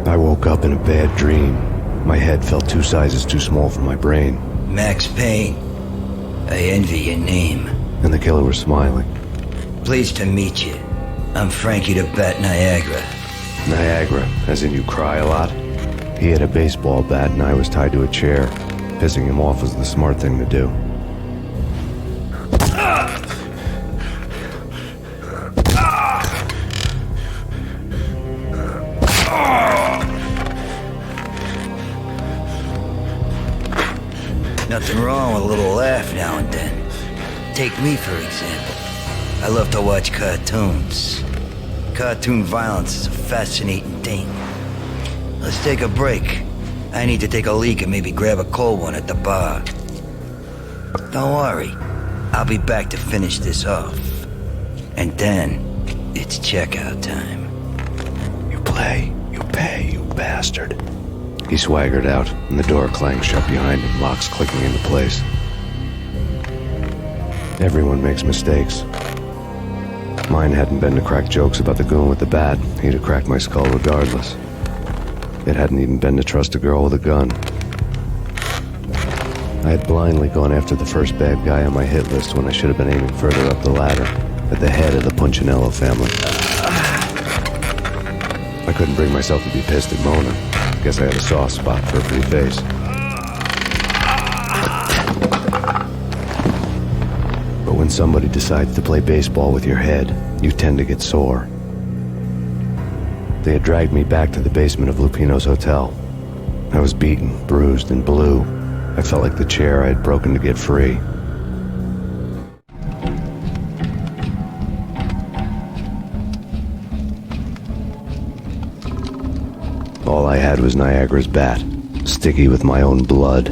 I woke up in a bad dream. My head felt 2 sizes too small for my brain. Max Payne. I envy your name. And the killer was smiling. Pleased to meet you. I'm Frankie the Bat Niagara. Niagara, as in you cry a lot? He had a baseball bat and I was tied to a chair. Pissing him off was the smart thing to do. Nothing wrong with a little laugh now and then. Take me, for example. I love to watch cartoons. Cartoon violence is a fascinating thing. Let's take a break. I need to take a leak and maybe grab a cold one at the bar. Don't worry. I'll be back to finish this off. And then, it's checkout time. You play, you pay, you bastard. He swaggered out, and the door clanged shut behind him, locks clicking into place. Everyone makes mistakes. Mine hadn't been to crack jokes about the goon with the bat. He'd have cracked my skull regardless. It hadn't even been to trust a girl with a gun. I had blindly gone after the first bad guy on my hit list when I should have been aiming further up the ladder, at the head of the Punchinello family. I couldn't bring myself to be pissed at Mona. Guess I had a soft spot for a pretty face. But when somebody decides to play baseball with your head, you tend to get sore. They had dragged me back to the basement of Lupino's hotel. I was beaten, bruised, and blue. I felt like the chair I had broken to get free. All I had was Niagara's bat, sticky with my own blood.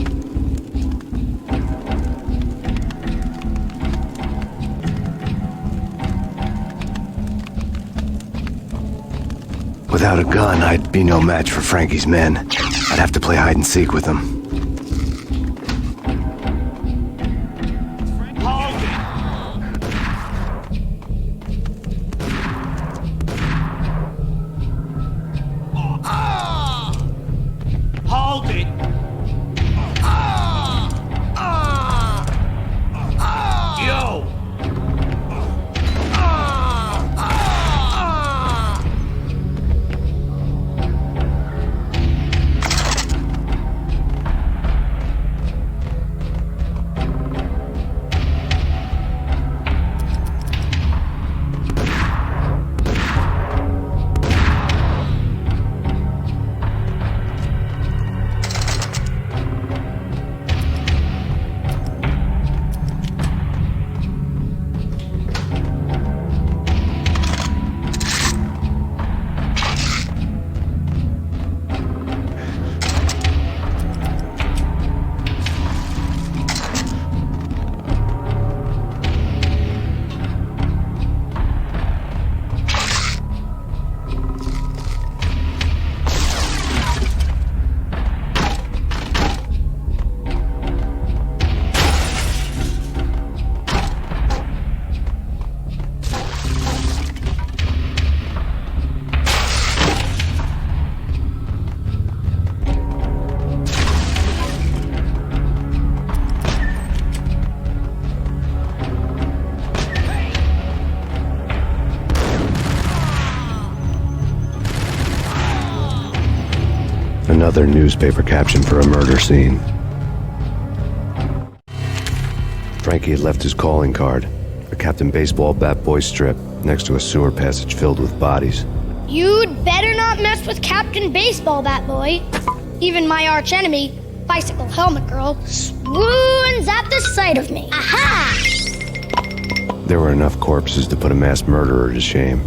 Without a gun, I'd be no match for Frankie's men. I'd have to play hide and seek with them. Another newspaper caption for a murder scene. Frankie had left his calling card, a Captain Baseball Bat Boy strip, next to a sewer passage filled with bodies. You'd better not mess with Captain Baseball Bat Boy. Even my arch enemy, Bicycle Helmet Girl, swoons at the sight of me. Aha! There were enough corpses to put a mass murderer to shame.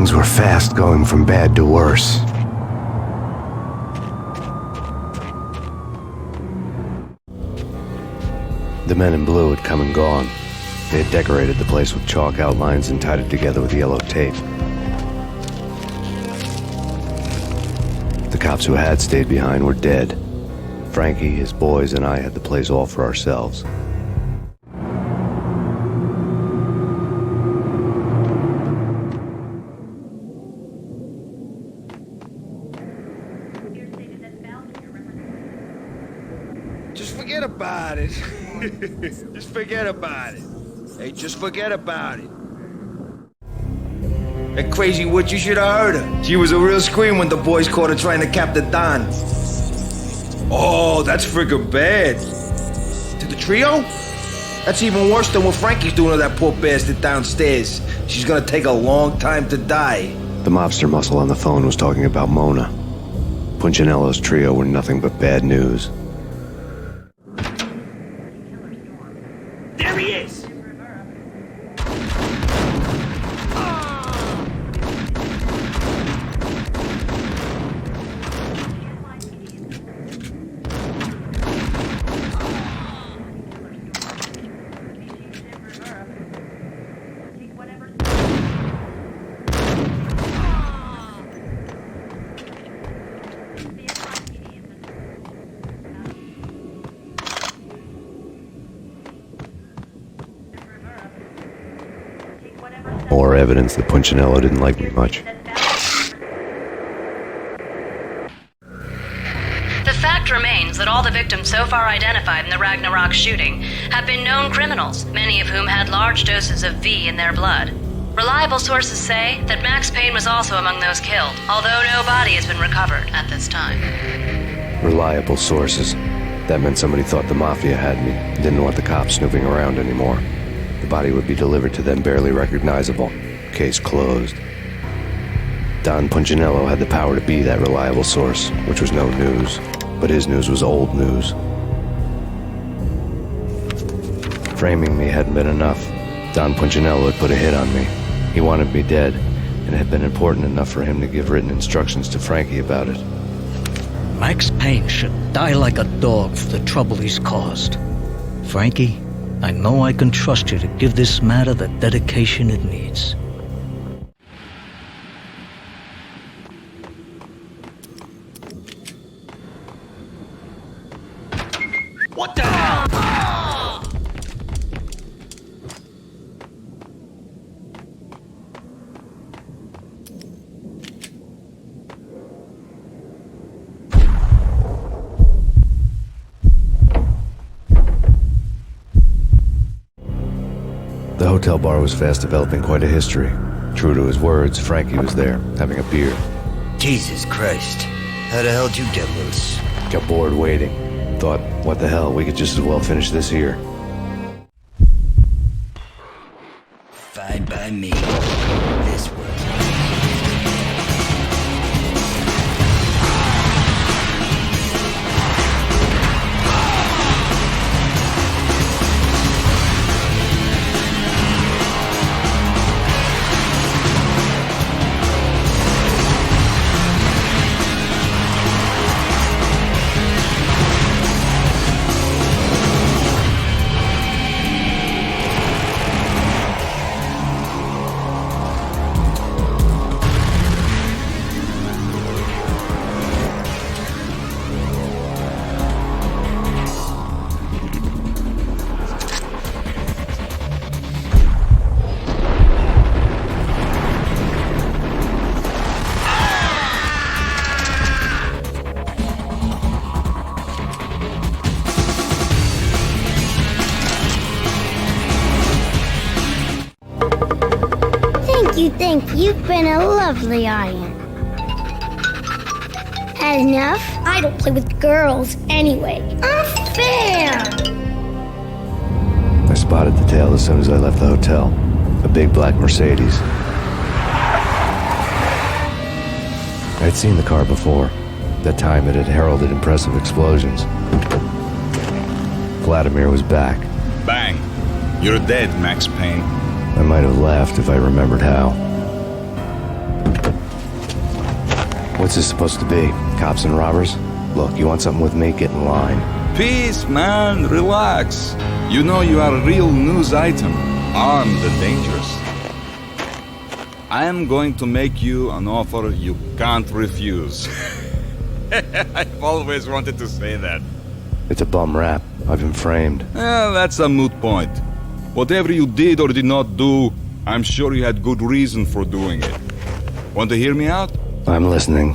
Things were fast going from bad to worse. The men in blue had come and gone. They had decorated the place with chalk outlines and tied it together with yellow tape. The cops who had stayed behind were dead. Frankie, his boys, and I had the place all for ourselves. Just forget about it. Just forget about it. Hey, just forget about it. That crazy witch, you should have heard her. She was a real scream when the boys caught her trying to cap the Don. Oh, that's friggin' bad. To the trio? That's even worse than what Frankie's doing to that poor bastard downstairs. She's gonna take a long time to die. The mobster muscle on the phone was talking about Mona. Punchinello's trio were nothing but bad news. There he is! More evidence that Punchinello didn't like me much. The fact remains that all the victims so far identified in the Ragnarok shooting have been known criminals, many of whom had large doses of V in their blood. Reliable sources say that Max Payne was also among those killed, although no body has been recovered at this time. Reliable sources. That meant somebody thought the Mafia had me, didn't want the cops snooping around anymore. The body would be delivered to them barely recognizable. Case closed. Don Punchinello had the power to be that reliable source, which was no news. But his news was old news. Framing me hadn't been enough. Don Punchinello had put a hit on me. He wanted me dead, and it had been important enough for him to give written instructions to Frankie about it. Max Payne should die like a dog for the trouble he's caused. Frankie, I know I can trust you to give this matter the dedication it needs. What the hell? The hotel bar was fast developing quite a history. True to his words, Frankie was there, having a beer. Jesus Christ. How the hell did you get loose? Got bored waiting. Thought, what the hell, we could just as well finish this here. Fine by me. This works. You think you've been a lovely iron. Had enough? I don't play with girls anyway. Unfair! I spotted the tail as soon as I left the hotel. A big black Mercedes. I'd seen the car before. That time it had heralded impressive explosions. Vladimir was back. Bang! You're dead, Max Payne. I might have laughed if I remembered how. What's this supposed to be? Cops and robbers? Look, you want something with me? Get in line. Peace, man. Relax. You know you are a real news item. Armed and dangerous. I am going to make you an offer you can't refuse. I've always wanted to say that. It's a bum rap. I've been framed. That's a moot point. Whatever you did or did not do, I'm sure you had good reason for doing it. Want to hear me out? I'm listening.